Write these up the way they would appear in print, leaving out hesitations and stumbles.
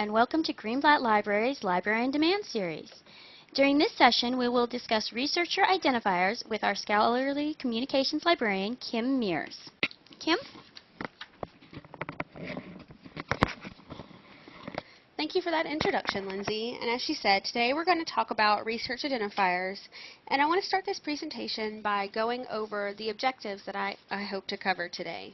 and welcome to Greenblatt Library's Library on Demand series. During this session, we will discuss researcher identifiers with our scholarly communications librarian, Kim Mears. Kim? Thank you for that introduction, Lindsay. And as she said, today we're going to talk about research identifiers. And I want to start this presentation by going over the objectives that I hope to cover today.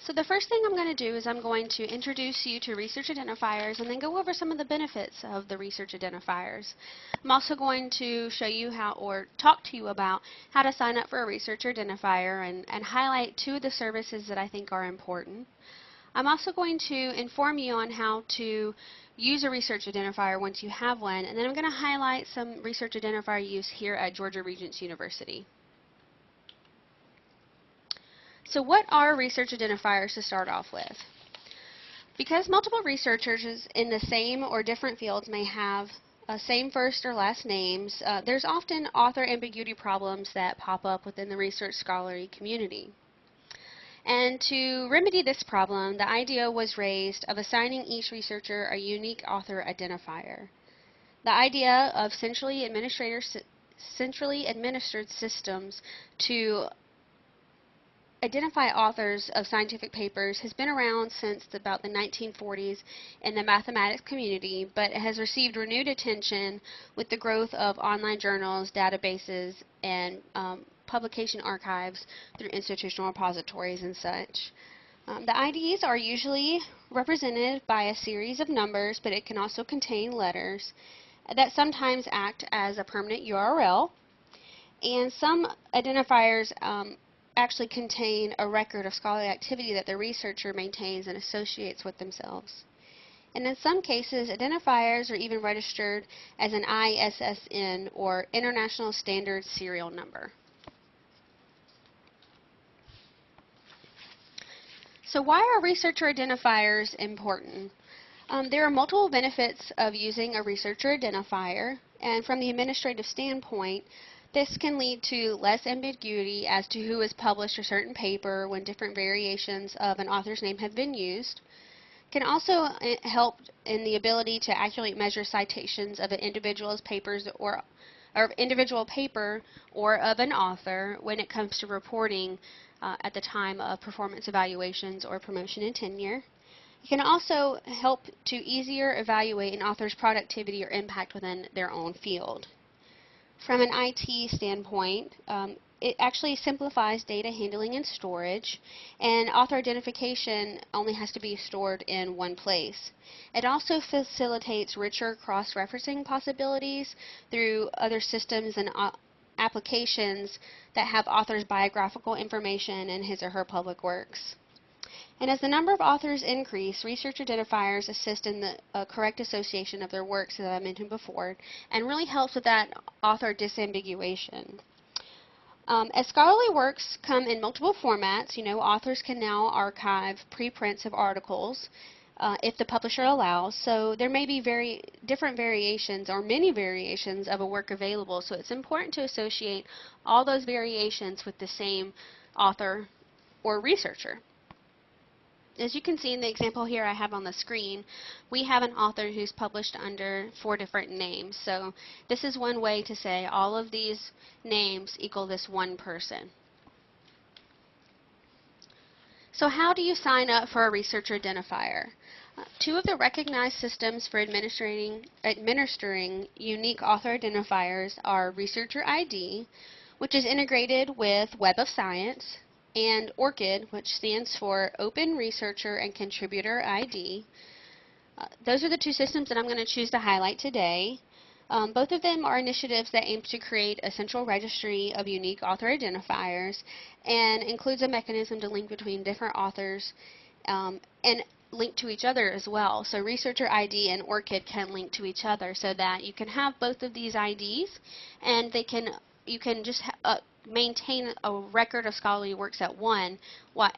So the first thing I'm going to do is I'm going to introduce you to research identifiers and then go over some of the benefits of the research identifiers. I'm also going to show you how, or talk to you about how to sign up for a research identifier and highlight two of the services that I think are important. I'm also going to inform you on how to use a research identifier once you have one, and then I'm going to highlight some research identifier use here at Georgia Regents University. So what are research identifiers to start off with? Because multiple researchers in the same or different fields may have same first or last names, there's often author ambiguity problems that pop up within the research scholarly community. And to remedy this problem, the idea was raised of assigning each researcher a unique author identifier. The idea of centrally administered systems to identify authors of scientific papers has been around since about the 1940s in the mathematics community, but it has received renewed attention with the growth of online journals, databases, and publication archives through institutional repositories and such. The IDs are usually represented by a series of numbers, but it can also contain letters that sometimes act as a permanent URL, and some identifiers actually contain a record of scholarly activity that the researcher maintains and associates with themselves. And in some cases, identifiers are even registered as an ISSN, or International Standard Serial Number. So why are researcher identifiers important? There are multiple benefits of using a researcher identifier, and from the administrative standpoint, this can lead to less ambiguity as to who has published a certain paper when different variations of an author's name have been used. It can also help in the ability to accurately measure citations of an individual's papers or individual paper or of an author when it comes to reporting at the time of performance evaluations or promotion and tenure. It can also help to easier evaluate an author's productivity or impact within their own field. From an IT standpoint, it actually simplifies data handling and storage, and author identification only has to be stored in one place. It also facilitates richer cross-referencing possibilities through other systems and applications that have authors' biographical information in his or her public works. And as the number of authors increase, research identifiers assist in the correct association of their works, as I mentioned before, and really helps with that author disambiguation. As scholarly works come in multiple formats, authors can now archive preprints of articles if the publisher allows, so there may be different variations or many variations of a work available, so it's important to associate all those variations with the same author or researcher. As you can see in the example here I have on the screen, we have an author who's published under 4 different names. So this is one way to say all of these names equal this one person. So how do you sign up for a researcher identifier? Two of the recognized systems for administering unique author identifiers are Researcher ID, which is integrated with Web of Science, and ORCID, which stands for Open Researcher and Contributor ID. Those are the two systems that I'm going to choose to highlight today. Both of them are initiatives that aim to create a central registry of unique author identifiers and includes a mechanism to link between different authors and link to each other as well. So Researcher ID and ORCID can link to each other so that you can have both of these IDs, and you can just maintain a record of scholarly works at one,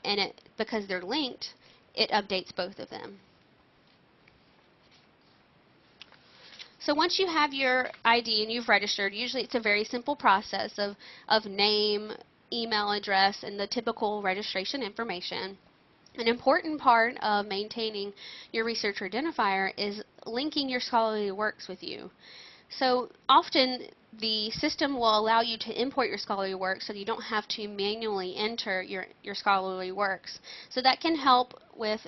and because they're linked, it updates both of them. So once you have your ID and you've registered, usually it's a very simple process of name, email address, and the typical registration information. An important part of maintaining your researcher identifier is linking your scholarly works with you. So often the system will allow you to import your scholarly works so that you don't have to manually enter your scholarly works. So that can help with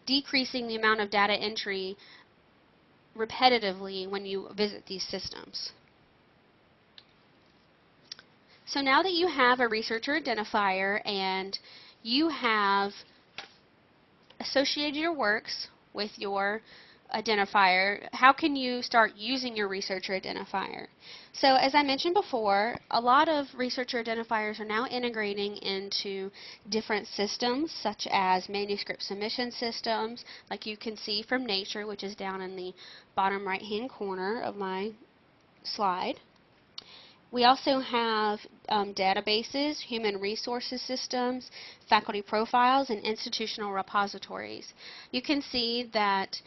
decreasing the amount of data entry repetitively when you visit these systems. So now that you have a researcher identifier and you have associated your works with your identifier, how can you start using your researcher identifier? So as I mentioned before, a lot of researcher identifiers are now integrating into different systems such as manuscript submission systems, like you can see from Nature, which is down in the bottom right hand corner of my slide. We also have databases, human resources systems, faculty profiles, and institutional repositories. You can see that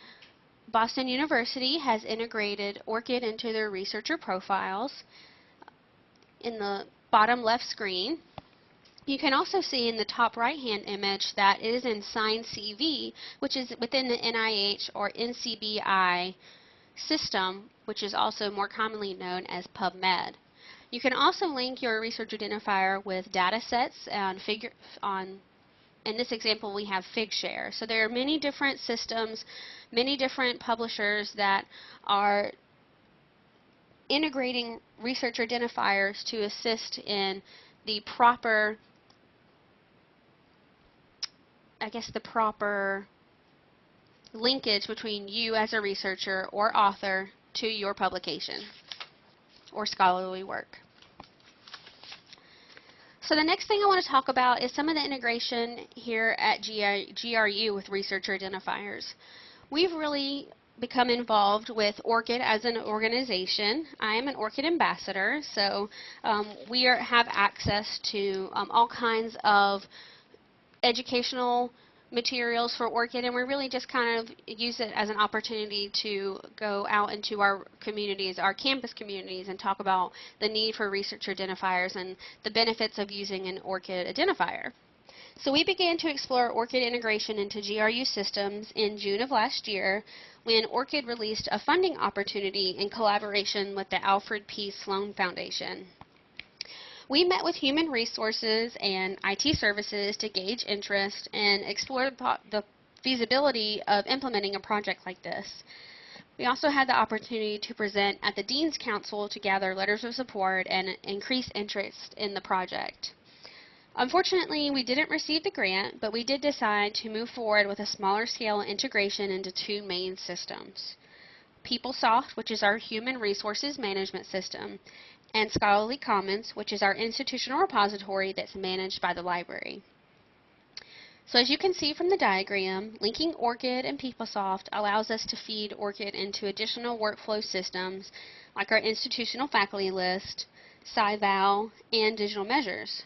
Boston University has integrated ORCID into their researcher profiles in the bottom left screen. You can also see in the top right-hand image that it is in Signed CV, which is within the NIH or NCBI system, which is also more commonly known as PubMed. You can also link your research identifier with data sets and in this example we have Figshare. So there are many different systems, many different publishers that are integrating research identifiers to assist in the proper, the proper linkage between you as a researcher or author to your publication or scholarly work. So the next thing I want to talk about is some of the integration here at GRU with researcher identifiers. We've really become involved with ORCID as an organization. I am an ORCID ambassador, so we have access to all kinds of educational materials for ORCID, and we really just kind of use it as an opportunity to go out into our communities, our campus communities, and talk about the need for researcher identifiers and the benefits of using an ORCID identifier. So we began to explore ORCID integration into GRU systems in June of last year when ORCID released a funding opportunity in collaboration with the Alfred P. Sloan Foundation. We met with human resources and IT services to gauge interest and explore the feasibility of implementing a project like this. We also had the opportunity to present at the Dean's Council to gather letters of support and increase interest in the project. Unfortunately, we didn't receive the grant, but we did decide to move forward with a smaller scale integration into two main systems: PeopleSoft, which is our human resources management system, and Scholarly Commons, which is our institutional repository that's managed by the library. So as you can see from the diagram, linking ORCID and PeopleSoft allows us to feed ORCID into additional workflow systems like our institutional faculty list, SciVal, and Digital Measures,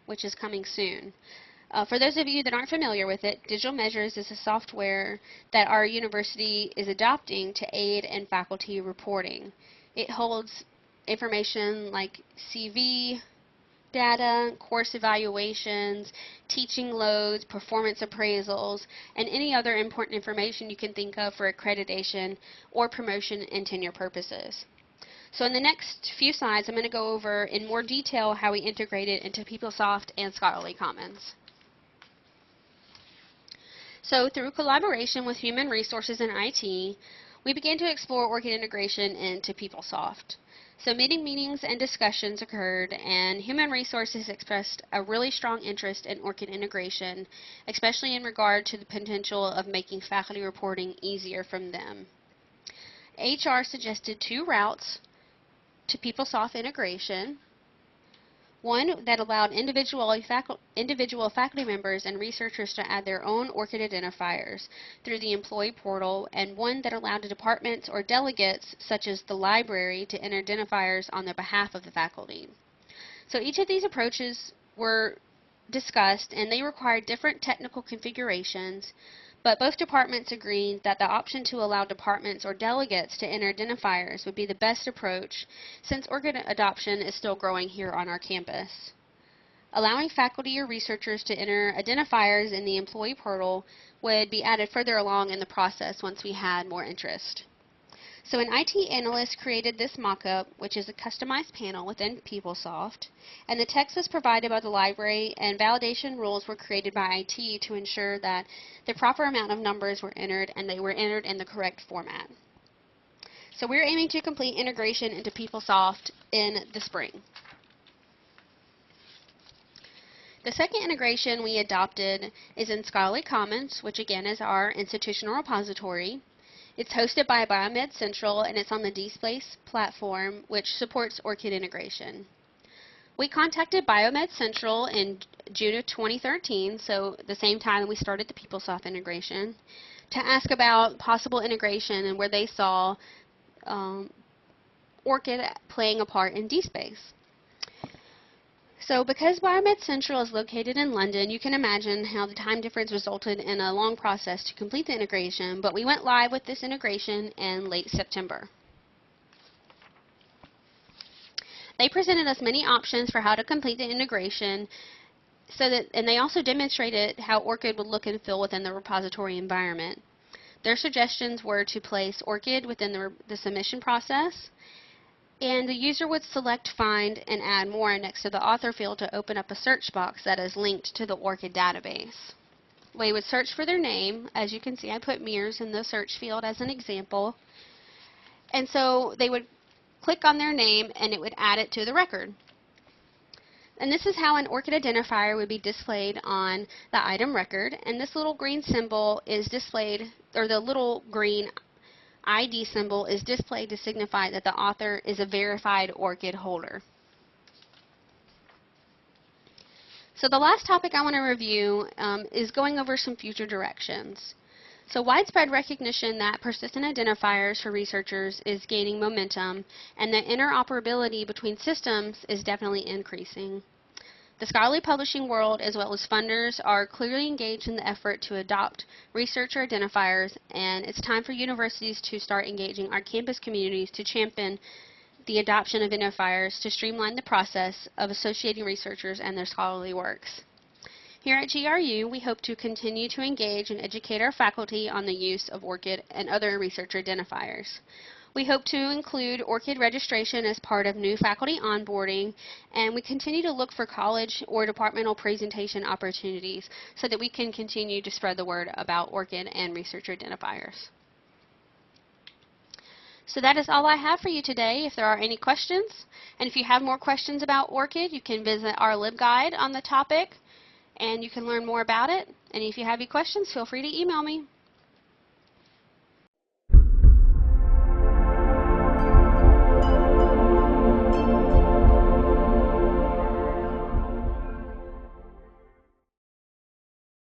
which is coming soon. For those of you that aren't familiar with it, Digital Measures is a software that our university is adopting to aid in faculty reporting. It holds information like CV data, course evaluations, teaching loads, performance appraisals, and any other important information you can think of for accreditation or promotion and tenure purposes. So in the next few slides, I'm going to go over in more detail how we integrate it into PeopleSoft and Scholarly Commons. So through collaboration with human resources and IT, we began to explore ORCID integration into PeopleSoft. So meetings and discussions occurred, and human resources expressed a really strong interest in ORCID integration, especially in regard to the potential of making faculty reporting easier from them. HR suggested two routes to PeopleSoft integration: one that allowed individual faculty members and researchers to add their own ORCID identifiers through the employee portal, and one that allowed the departments or delegates, such as the library, to enter identifiers on the behalf of the faculty. So each of these approaches were discussed, and they required different technical configurations, but both departments agreed that the option to allow departments or delegates to enter identifiers would be the best approach, since ORCID adoption is still growing here on our campus. Allowing faculty or researchers to enter identifiers in the employee portal would be added further along in the process once we had more interest. So an IT analyst created this mock-up, which is a customized panel within PeopleSoft, and the text was provided by the library, and validation rules were created by IT to ensure that the proper amount of numbers were entered and they were entered in the correct format. So we're aiming to complete integration into PeopleSoft in the spring. The second integration we adopted is in Scholarly Commons, which again is our institutional repository. It's hosted by Biomed Central, and it's on the DSpace platform, which supports ORCID integration. We contacted Biomed Central in June of 2013, so the same time we started the PeopleSoft integration, to ask about possible integration and where they saw ORCID playing a part in DSpace. So because Biomed Central is located in London, you can imagine how the time difference resulted in a long process to complete the integration, but we went live with this integration in late September. They presented us many options for how to complete the integration, and they also demonstrated how ORCID would look and feel within the repository environment. Their suggestions were to place ORCID within the submission process, and the user would select Find and Add More next to the author field to open up a search box that is linked to the ORCID database. They would search for their name. As you can see, I put Mears in the search field as an example. And so they would click on their name and it would add it to the record. And this is how an ORCID identifier would be displayed on the item record. And this little green symbol is displayed, or the little green ID symbol is displayed to signify that the author is a verified ORCID holder. So the last topic I want to review is going over some future directions. So widespread recognition that persistent identifiers for researchers is gaining momentum, and that interoperability between systems is definitely increasing. The scholarly publishing world, as well as funders, are clearly engaged in the effort to adopt researcher identifiers, and it's time for universities to start engaging our campus communities to champion the adoption of identifiers to streamline the process of associating researchers and their scholarly works. Here at GRU, we hope to continue to engage and educate our faculty on the use of ORCID and other researcher identifiers. We hope to include ORCID registration as part of new faculty onboarding, and we continue to look for college or departmental presentation opportunities so that we can continue to spread the word about ORCID and researcher identifiers. So that is all I have for you today. If there are any questions, and if you have more questions about ORCID, you can visit our LibGuide on the topic, and you can learn more about it. And if you have any questions, feel free to email me.